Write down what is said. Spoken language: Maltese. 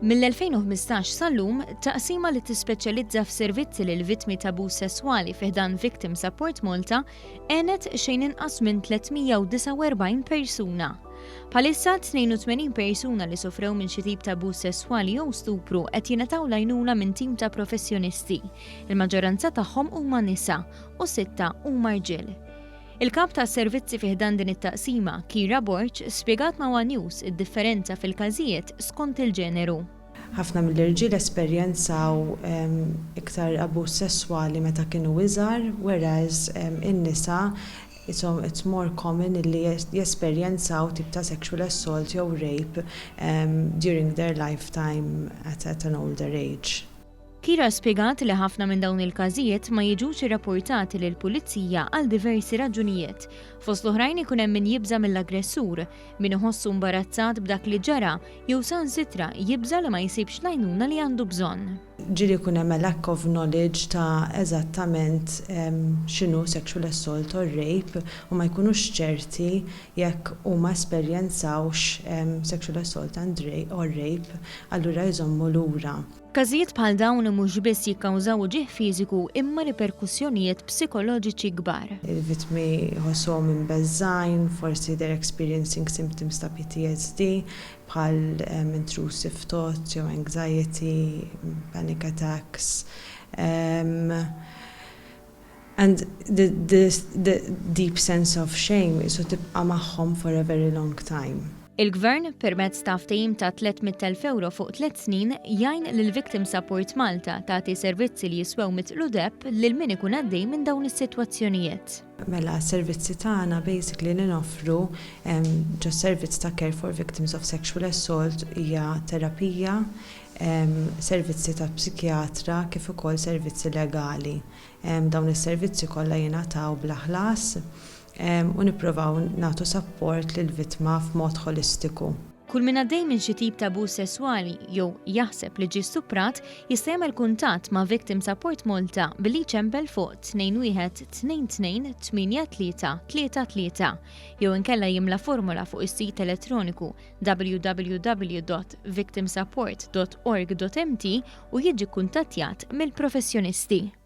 Mill-2015 sal-lum, taqsima li tispeċjalizza f'servizzi lil vittmi ta' abbuż sesswali fiħdan Victim Support Malta għenet xejn inqas minn 349 persuna. Bħalissa 82 persuna li sofrew minn xi tip ta' abbuż sesswali jew stupru qed jingħataw għajnuna minn tim ta' professjonisti. Il-maġġoranza tagħhom huma nisa u 6 huma rġiel. Il-kap ta' servizzi fiħdan din it-taqsima, Kira Borċ, spjegat ma' News id-differenza fil-każijiet skont il-ġeneru. Ħafna mill-irġiel esperjenzaw iktar abbuż sesswali meta kienu iżgħar, whereas in-nisa it's more common li jesperjenzaw tip ta' sexual assault jew rape during their lifetime at an older age. Kira spjegat li ħafna minn dawn il-każijiet ma jiġux irrapportati lill-pulizija għal diversi raġunijiet. Fost l-oħrajn ikun hemm min jibża mill-aggressur, min iħossu imbarazzat b'dak li ġara jew sansitra jibża li ma jsibx l-għajnuna li għandu bżonn. Ġieli jkun hemm a lack of knowledge ta' eżattament x'inhu sexual assault or rape u ma jkunux ċerti jekk huma esperjenzawx sexual assault or rape, allura jżommu lura. Każijiet bħal dawn mhux biss jikkawżaw ġieħ fiżiku imma riperkussjonijiet psikoloġiċi kbar. Il-vittmi jħossuhom imbeżżajn, forsi they're experiencing symptoms ta' PTSD bħal intrusive thoughts jew anxiety, panic attacks. And the deep sense of shame is tibqa' magħhom for a very long time. Il-Gvern permezz ta' ftehim ta' 300,000 euro fuq 3 snin jgħin lil Victim Support Malta tagħti servizzi li jiswew mitlu depp lil min ikun għaddej minn dawn is-sitwazzjonijiet. Mela, servizzi tagħna basically li noffru ġo servizz ta' care for victims of sexual assault hija terapija, servizzi ta' psikjatra kif ukoll servizzi legali. Dawn is-servizzi kollha jingħataw bla ħlas u nippruvaw nagħtu support lill-vittma f'mod holistiku. Kull min għaddej minn xi tip ta' abbuż sesswali jew jaħseb li ġie stuprat jista' jagħmel kuntatt ma' Victim Support Malta billi jċempel fuq 2122 8333 jew inkella jimla formula fuq is-sit elettroniku www.victimsupport.org.mt u jiġi kuntattjat mill-professjonisti.